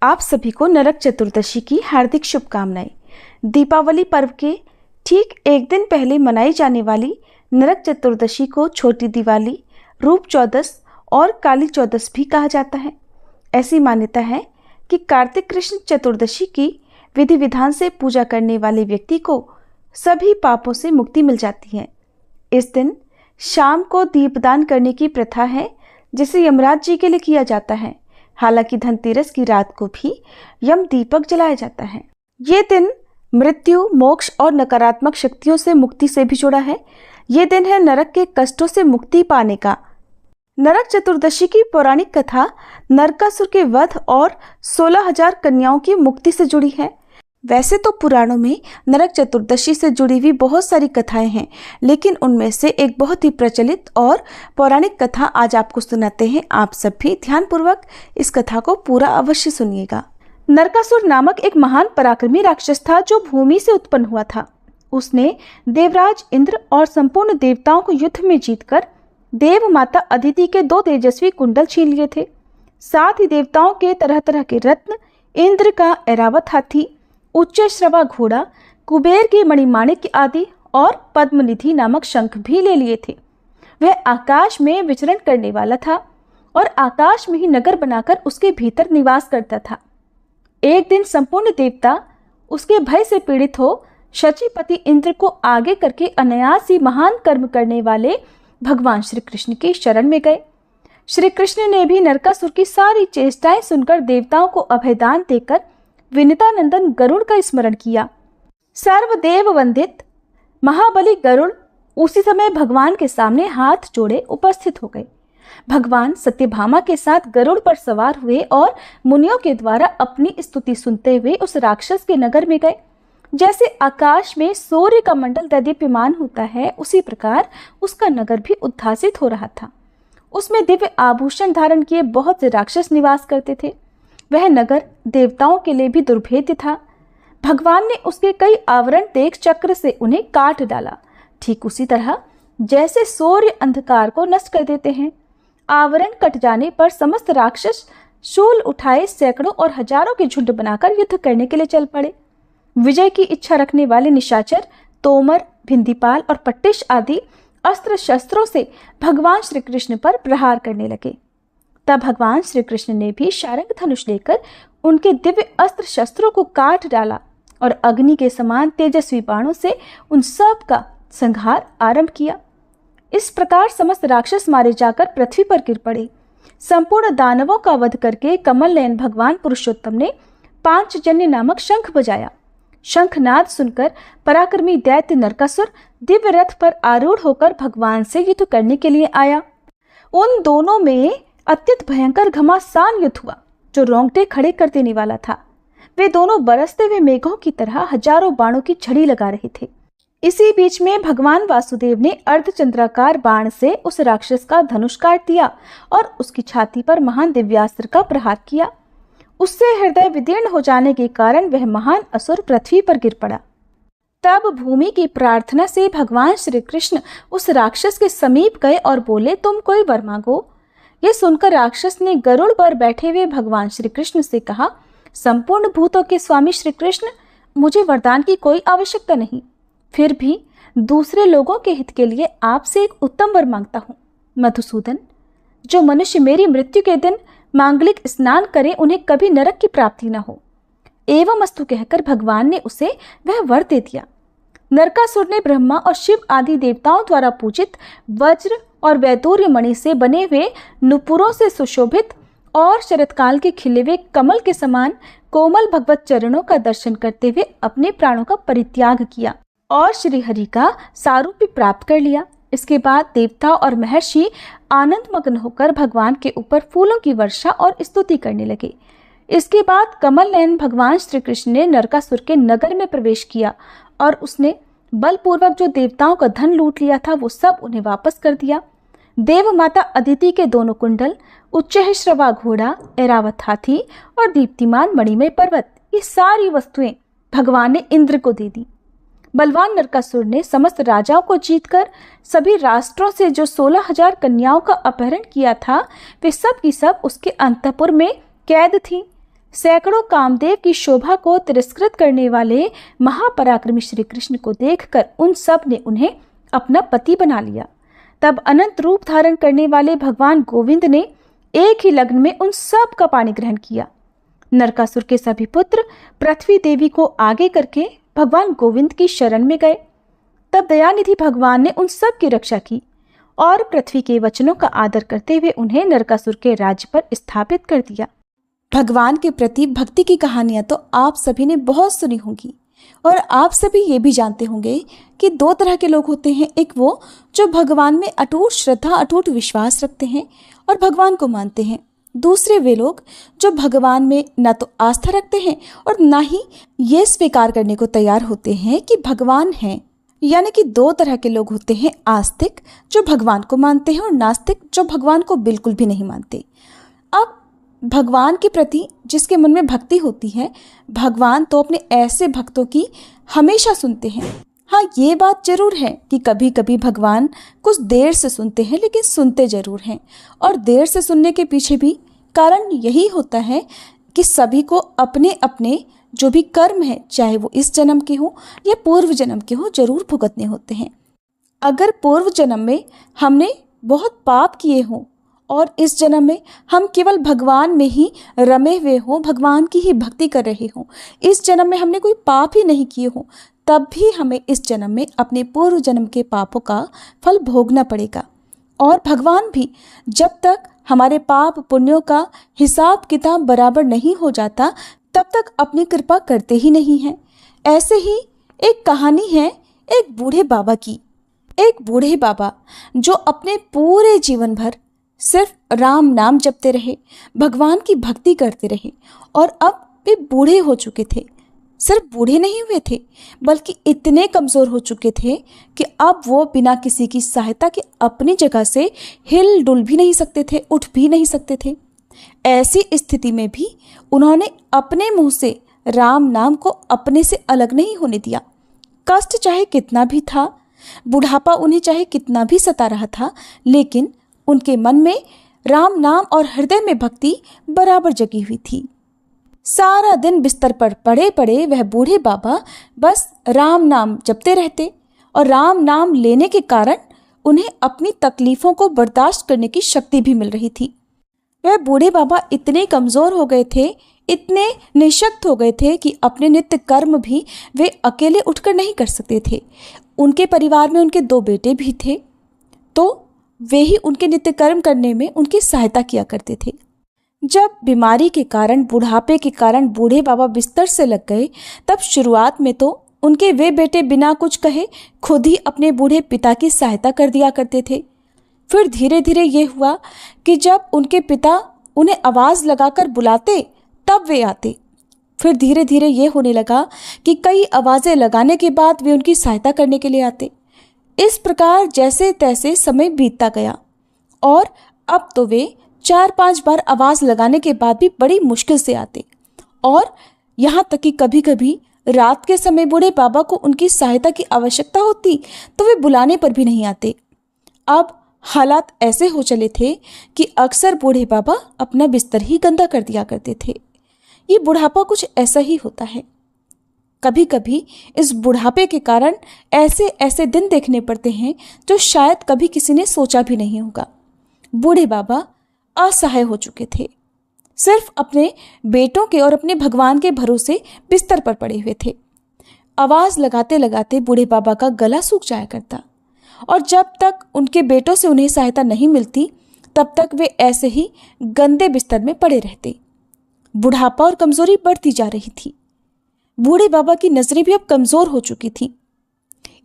आप सभी को नरक चतुर्दशी की हार्दिक शुभकामनाएं। दीपावली पर्व के ठीक एक दिन पहले मनाई जाने वाली नरक चतुर्दशी को छोटी दिवाली, रूप चौदस और काली चौदस भी कहा जाता है। ऐसी मान्यता है कि कार्तिक कृष्ण चतुर्दशी की विधि विधान से पूजा करने वाले व्यक्ति को सभी पापों से मुक्ति मिल जाती है। इस दिन शाम को दीपदान करने की प्रथा है, जिसे यमराज जी के लिए किया जाता है। हालांकि धनतेरस की रात को भी यम दीपक जलाया जाता है। ये दिन मृत्यु, मोक्ष और नकारात्मक शक्तियों से मुक्ति से भी जुड़ा है। ये दिन है नरक के कष्टों से मुक्ति पाने का। नरक चतुर्दशी की पौराणिक कथा नरकासुर के वध और 16,000 कन्याओं की मुक्ति से जुड़ी है। वैसे तो पुराणों में नरक चतुर्दशी से जुड़ी हुई बहुत सारी कथाएं हैं, लेकिन उनमें से एक बहुत ही प्रचलित और पौराणिक कथा आज आपको सुनाते हैं। आप सब भी ध्यानपूर्वक इस कथा को पूरा अवश्य सुनिएगा। नरकासुर नामक एक महान पराक्रमी राक्षस था जो भूमि से उत्पन्न हुआ था। उसने देवराज इंद्र और संपूर्ण देवताओं को युद्ध में जीतकर देव माता अदिति के 2 तेजस्वी कुंडल छीन लिए थे। साथ ही देवताओं के तरह तरह के रत्न, इंद्र का ऐरावत हाथी, उच्च श्रवा घोड़ा, कुबेर की मणिमाणिक्य आदि और पद्मनिधि नामक शंख भी ले लिए थे। वह आकाश में विचरण करने वाला था और आकाश में ही नगर बनाकर उसके भीतर निवास करता था। एक दिन संपूर्ण देवता उसके भय से पीड़ित हो शचीपति इंद्र को आगे करके अनायास ही महान कर्म करने वाले भगवान श्री कृष्ण की शरण में गए। श्री कृष्ण ने भी नरकासुर की सारी चेष्टाएं सुनकर देवताओं को अभयदान देकर विनीतानंदन गरुड़ का स्मरण किया। सर्वदेव वंदित महाबली गरुड़ उसी समय भगवान के सामने हाथ जोड़े उपस्थित हो गए। भगवान सत्यभामा के साथ गरुड़ पर सवार हुए और मुनियों के द्वारा अपनी स्तुति सुनते हुए उस राक्षस के नगर में गए। जैसे आकाश में सूर्य का मंडल दैदीप्यमान होता है, उसी प्रकार उसका नगर भी उद्भासित हो रहा था। उसमें दिव्य आभूषण धारण किए बहुत से राक्षस निवास करते थे। वह नगर देवताओं के लिए भी दुर्भेद्य था। भगवान ने उसके कई आवरण देख चक्र से उन्हें काट डाला। ठीक उसी तरह जैसे सूर्य अंधकार को नष्ट कर देते हैं। आवरण कट जाने पर समस्त राक्षस शूल उठाए सैकड़ों और हजारों के झुंड बनाकर युद्ध करने के लिए चल पड़े। विजय की इच्छा रखने वाले निशाचर, तोमर, भिंदीपाल और पट्टिश आदि अस्त्र शस्त्रों से भगवान श्री कृष्ण पर प्रहार करने लगे। तब भगवान श्री कृष्ण ने भी शारंग धनुष लेकर उनके दिव्य अस्त्र शस्त्रों को काट डाला और अग्नि के समान तेजस्वी बाणों से उन सब का संहार आरंभ किया। इस प्रकार समस्त राक्षस मारे जाकर पृथ्वी पर गिर पड़े। संपूर्ण दानवों का वध करके कमल नयन भगवान पुरुषोत्तम ने पांचजन्य नामक शंख बजाया। शंखनाद सुनकर पराक्रमी दैत्य नरकासुर दिव्य रथ पर आरूढ़ होकर भगवान से युद्ध करने के लिए आया। उन दोनों में अत्यंत भयंकर घमासान युद्ध हुआ, जो रोंगटे खड़े कर देने वाला था। वे दोनों बरसते हुए मेघों की तरह हजारों बाणों की झड़ी लगा रहे थे। इसी बीच में भगवान वासुदेव ने अर्धचंद्राकार बाण से उस राक्षस का धनुष काट दिया और उसकी छाती पर महान दिव्यास्त्र का प्रहार किया। उससे हृदय विदीर्ण हो जाने के कारण वह महान असुर पृथ्वी पर गिर पड़ा। तब भूमि की प्रार्थना से भगवान श्री कृष्ण उस राक्षस के समीप गए और बोले, तुम कोई वर मांगो। यह सुनकर राक्षस ने गरुड़ पर बैठे हुए भगवान श्री कृष्ण से कहा, संपूर्ण भूतों के स्वामी श्री कृष्ण, मुझे वरदान की कोई आवश्यकता नहीं, फिर भी दूसरे लोगों के हित के लिए आपसे एक उत्तम वर मांगता हूँ। मधुसूदन, जो मनुष्य मेरी मृत्यु के दिन मांगलिक स्नान करे, उन्हें कभी नरक की प्राप्ति न हो। एवं अस्तु कहकर भगवान ने उसे वह वर दे दिया। नरकासुर ने ब्रह्मा और शिव आदि देवताओं द्वारा पूजित वज्र और वैदूर्य मणि से बने हुए नुपुरों से सुशोभित और शरतकाल के खिले हुए कमल के समान कोमल भगवत चरणों का दर्शन करते हुए अपने प्राणों का परित्याग किया और श्री हरि का सारूप्य प्राप्त कर लिया। इसके बाद देवता और महर्षि आनंद मग्न होकर भगवान के ऊपर फूलों की वर्षा और स्तुति करने लगे। इसके बाद कमल नयन भगवान श्री कृष्ण ने नरकासुर के नगर में प्रवेश किया और उसने बलपूर्वक जो देवताओं का धन लूट लिया था वो सब उन्हें वापस कर दिया। देव माता अदिति के दोनों कुंडल, उच्च श्रवा घोड़ा, ऐरावत हाथी और दीप्तिमान मणिमय पर्वत, ये सारी वस्तुएं भगवान ने इंद्र को दे दी। बलवान नरकासुर ने समस्त राजाओं को जीतकर सभी राष्ट्रों से जो 16,000 कन्याओं का अपहरण किया था, वे सब की सब उसके अंतःपुर में कैद थीं। सैकड़ों कामदेव की शोभा को तिरस्कृत करने वाले महापराक्रमी श्री कृष्ण को देखकर उन सब ने उन्हें अपना पति बना लिया। तब अनंत रूप धारण करने वाले भगवान गोविंद ने एक ही लग्न में उन सब का पाणी ग्रहण किया। नरकासुर के सभी पुत्र पृथ्वी देवी को आगे करके भगवान गोविंद की शरण में गए। तब दयानिधि भगवान ने उन सब की रक्षा की और पृथ्वी के वचनों का आदर करते हुए उन्हें नरकासुर के राज्य पर स्थापित कर दिया। भगवान के प्रति भक्ति की कहानियां तो आप सभी ने बहुत सुनी होंगी और आप सभी ये भी जानते होंगे कि दो तरह के लोग होते हैं। एक वो जो भगवान में अटूट श्रद्धा, अटूट विश्वास रखते हैं और भगवान को मानते हैं। दूसरे वे लोग जो भगवान में न तो आस्था रखते हैं और ना ही ये स्वीकार करने को तैयार होते हैं कि भगवान हैं। यानी कि दो तरह के लोग होते हैं, आस्तिक जो भगवान को मानते हैं और नास्तिक जो भगवान को बिल्कुल भी नहीं मानते। अब भगवान के प्रति जिसके मन में भक्ति होती है, भगवान तो अपने ऐसे भक्तों की हमेशा सुनते हैं। हाँ, ये बात जरूर है कि कभी कभी भगवान कुछ देर से सुनते हैं, लेकिन सुनते जरूर हैं। और देर से सुनने के पीछे भी कारण यही होता है कि सभी को अपने अपने जो भी कर्म है, चाहे वो इस जन्म के हो या पूर्व जन्म के हो, जरूर भुगतने होते हैं। अगर पूर्व जन्म में हमने बहुत पाप किए हों और इस जन्म में हम केवल भगवान में ही रमे हुए हों, भगवान की ही भक्ति कर रहे हों, इस जन्म में हमने कोई पाप ही नहीं किए हों, तब भी हमें इस जन्म में अपने पूर्व जन्म के पापों का फल भोगना पड़ेगा। और भगवान भी जब तक हमारे पाप पुण्यों का हिसाब किताब बराबर नहीं हो जाता, तब तक अपनी कृपा करते ही नहीं हैं। ऐसे ही एक कहानी है एक बूढ़े बाबा की। एक बूढ़े बाबा जो अपने पूरे जीवन भर सिर्फ राम नाम जपते रहे, भगवान की भक्ति करते रहे और अब वे बूढ़े हो चुके थे। सिर्फ बूढ़े नहीं हुए थे, बल्कि इतने कमज़ोर हो चुके थे कि अब वो बिना किसी की सहायता के अपनी जगह से हिल डुल भी नहीं सकते थे, उठ भी नहीं सकते थे। ऐसी स्थिति में भी उन्होंने अपने मुंह से राम नाम को अपने से अलग नहीं होने दिया। कष्ट चाहे कितना भी था, बुढ़ापा उन्हें चाहे कितना भी सता रहा था, लेकिन उनके मन में राम नाम और हृदय में भक्ति बराबर जगी हुई थी। सारा दिन बिस्तर पर पड़े पड़े वह बूढ़े बाबा बस राम नाम जपते रहते और राम नाम लेने के कारण उन्हें अपनी तकलीफों को बर्दाश्त करने की शक्ति भी मिल रही थी। वह बूढ़े बाबा इतने कमज़ोर हो गए थे, इतने निःशक्त हो गए थे कि अपने नित्य कर्म भी वे अकेले उठकर नहीं कर सकते थे। उनके परिवार में उनके 2 बेटे भी थे, तो वे ही उनके नित्य कर्म करने में उनकी सहायता किया करते थे। जब बीमारी के कारण, बुढ़ापे के कारण बूढ़े बाबा बिस्तर से लग गए, तब शुरुआत में तो उनके वे बेटे बिना कुछ कहे खुद ही अपने बूढ़े पिता की सहायता कर दिया करते थे। फिर धीरे धीरे ये हुआ कि जब उनके पिता उन्हें आवाज़ लगाकर बुलाते तब वे आते। फिर धीरे धीरे ये होने लगा कि कई आवाज़ें लगाने के बाद वे उनकी सहायता करने के लिए आते। इस प्रकार जैसे तैसे समय बीतता गया और अब तो वे 4-5 बार आवाज़ लगाने के बाद भी बड़ी मुश्किल से आते और यहाँ तक कि कभी कभी रात के समय बूढ़े बाबा को उनकी सहायता की आवश्यकता होती तो वे बुलाने पर भी नहीं आते। अब हालात ऐसे हो चले थे कि अक्सर बूढ़े बाबा अपना बिस्तर ही गंदा कर दिया करते थे। ये बुढ़ापा कुछ ऐसा ही होता है। कभी कभी इस बुढ़ापे के कारण ऐसे ऐसे दिन देखने पड़ते हैं जो शायद कभी किसी ने सोचा भी नहीं होगा। बूढ़े बाबा असहाय हो चुके थे, सिर्फ अपने बेटों के और अपने भगवान के भरोसे बिस्तर पर पड़े हुए थे। आवाज़ लगाते लगाते बूढ़े बाबा का गला सूख जाया करता और जब तक उनके बेटों से उन्हें सहायता नहीं मिलती तब तक वे ऐसे ही गंदे बिस्तर में पड़े रहते। बुढ़ापा और कमज़ोरी बढ़ती जा रही थी। बूढ़े बाबा की नज़रें भी अब कमज़ोर हो चुकी थी।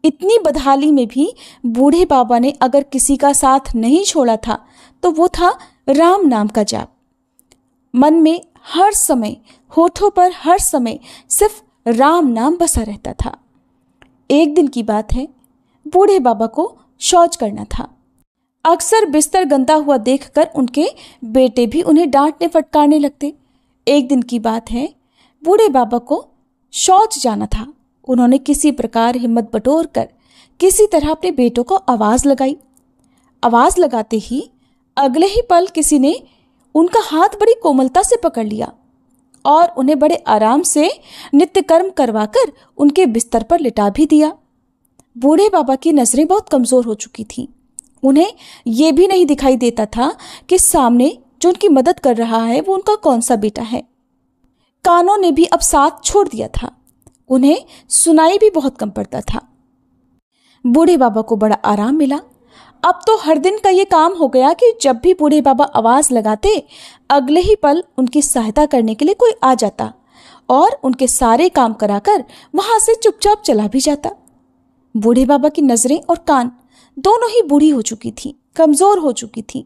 इतनी बदहाली में भी बूढ़े बाबा ने अगर किसी का साथ नहीं छोड़ा था तो वो था राम नाम का जाप। मन में हर समय, होठों पर हर समय सिर्फ राम नाम बसा रहता था। एक दिन की बात है, बूढ़े बाबा को शौच करना था। अक्सर बिस्तर गंदा हुआ देखकर उनके बेटे भी उन्हें डांटने फटकारने लगते। एक दिन की बात है, बूढ़े बाबा को शौच जाना था। उन्होंने किसी प्रकार हिम्मत बटोर कर किसी तरह अपने बेटों को आवाज़ लगाई। आवाज़ लगाते ही अगले ही पल किसी ने उनका हाथ बड़ी कोमलता से पकड़ लिया और उन्हें बड़े आराम से नित्य कर्म करवाकर उनके बिस्तर पर लिटा भी दिया। बूढ़े बाबा की नजरें बहुत कमजोर हो चुकी थीं। उन्हें यह भी नहीं दिखाई देता था कि सामने जो उनकी मदद कर रहा है वो उनका कौन सा बेटा है। कानों ने भी अब साथ छोड़ दिया था। उन्हें सुनाई भी बहुत कम पड़ता था। बूढ़े बाबा को बड़ा आराम मिला। अब तो हर दिन का ये काम हो गया कि जब भी बूढ़े बाबा आवाज लगाते, अगले ही पल उनकी सहायता करने के लिए कोई आ जाता और उनके सारे काम कराकर वहां से चुपचाप चला भी जाता। बूढ़े बाबा की नजरें और कान दोनों ही बूढ़ी हो चुकी थी, कमजोर हो चुकी थी।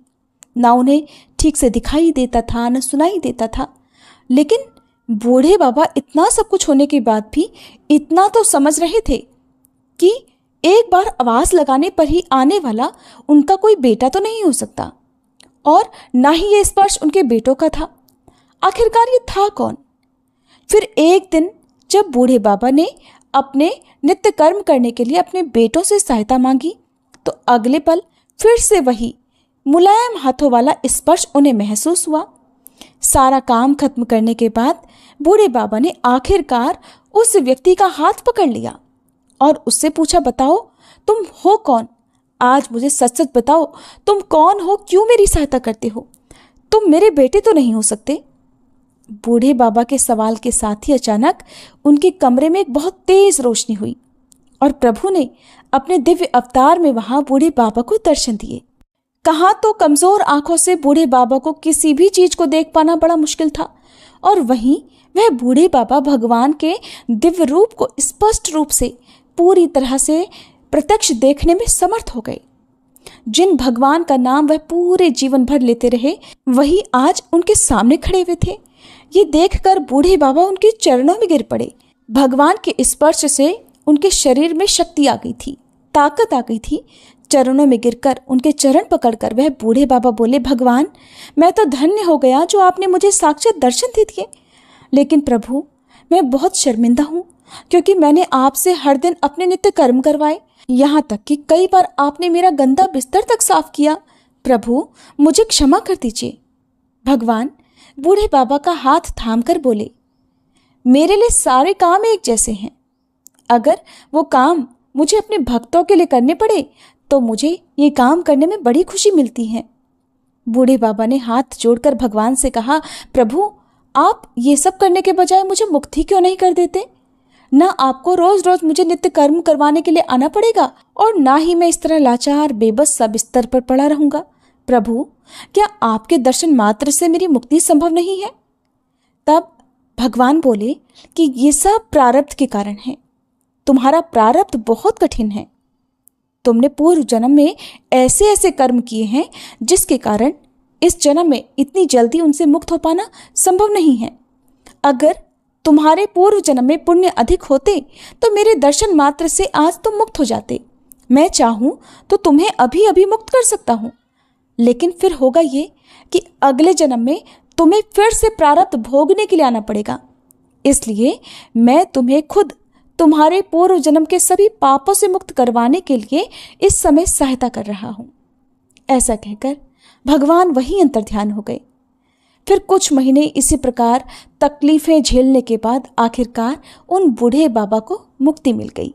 ना उन्हें ठीक से दिखाई देता था, न सुनाई देता था। लेकिन बूढ़े बाबा इतना सब कुछ होने के बाद भी इतना तो समझ रहे थे कि एक बार आवाज लगाने पर ही आने वाला उनका कोई बेटा तो नहीं हो सकता, और ना ही ये स्पर्श उनके बेटों का था। आखिरकार ये था कौन? फिर एक दिन जब बूढ़े बाबा ने अपने नित्य कर्म करने के लिए अपने बेटों से सहायता मांगी, तो अगले पल फिर से वही मुलायम हाथों वाला स्पर्श उन्हें महसूस हुआ। सारा काम खत्म करने के बाद बूढ़े बाबा ने आखिरकार उस व्यक्ति का हाथ पकड़ लिया और उससे पूछा, बताओ तुम हो कौन? आज मुझे सच सच बताओ, तुम कौन हो? क्यों मेरी सहायता करते हो? तुम मेरे बेटे तो नहीं हो सकते। बूढ़े बाबा के सवाल के साथ ही अचानक उनके कमरे में एक बहुत तेज रोशनी हुई और प्रभु ने अपने दिव्य अवतार में वहां बूढ़े बाबा को दर्शन दिए। कहाँ तो कमजोर आंखों से बूढ़े बाबा को किसी भी चीज को देख पाना बड़ा मुश्किल था, और वहीं वह बूढ़े बाबा भगवान के दिव्य रूप को स्पष्ट रूप से पूरी तरह से प्रत्यक्ष देखने में समर्थ हो गए। जिन भगवान का नाम वह पूरे जीवन भर लेते रहे, वही आज उनके सामने खड़े हुए थे। ये देखकर बूढ़े बाबा उनके चरणों में गिर पड़े। भगवान के स्पर्श से उनके शरीर में शक्ति आ गई थी, ताकत आ गई थी। चरणों में गिरकर उनके चरण पकड़कर वह बूढ़े बाबा बोले, भगवान, मैं तो धन्य हो गया जो आपने मुझे साक्षात दर्शन दे दिए। लेकिन प्रभु, मैं बहुत शर्मिंदा हूँ, क्योंकि मैंने आपसे हर दिन अपने नित्य कर्म करवाए, यहाँ तक कि कई बार आपने मेरा गंदा बिस्तर तक साफ किया। प्रभु, मुझे क्षमा कर दीजिए। भगवान बूढ़े बाबा का हाथ थामकर बोले, मेरे लिए सारे काम एक जैसे हैं। अगर वो काम मुझे अपने भक्तों के लिए करने पड़े तो मुझे ये काम करने में बड़ी खुशी मिलती है। बूढ़े बाबा ने हाथ जोड़कर भगवान से कहा, प्रभु, आप ये सब करने के बजाय मुझे मुक्त ही क्यों नहीं कर देते? ना आपको रोज रोज मुझे नित्य कर्म करवाने के लिए आना पड़ेगा, और ना ही मैं इस तरह लाचार बेबस सा बिस्तर पर पड़ा रहूंगा। प्रभु, क्या आपके दर्शन मात्र से मेरी मुक्ति संभव नहीं है? तब भगवान बोले कि ये सब प्रारब्ध के कारण है। तुम्हारा प्रारब्ध बहुत कठिन है। तुमने पूर्व जन्म में ऐसे ऐसे कर्म किए हैं जिसके कारण इस जन्म में इतनी जल्दी उनसे मुक्त हो पाना संभव नहीं है। अगर तुम्हारे पूर्व जन्म में पुण्य अधिक होते तो मेरे दर्शन मात्र से आज तुम मुक्त हो जाते। मैं चाहूं तो तुम्हें अभी अभी मुक्त कर सकता हूं, लेकिन फिर होगा ये कि अगले जन्म में तुम्हें फिर से प्रारब्ध भोगने के लिए आना पड़ेगा। इसलिए मैं तुम्हें खुद तुम्हारे पूर्व जन्म के सभी पापों से मुक्त करवाने के लिए इस समय सहायता कर रहा हूं। ऐसा कहकर भगवान वहीं अंतर्ध्यान हो गए। फिर कुछ महीने इसी प्रकार तकलीफें झेलने के बाद आखिरकार उन बूढ़े बाबा को मुक्ति मिल गई।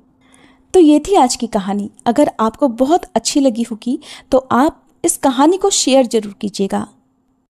तो ये थी आज की कहानी। अगर आपको बहुत अच्छी लगी होगी तो आप इस कहानी को शेयर जरूर कीजिएगा।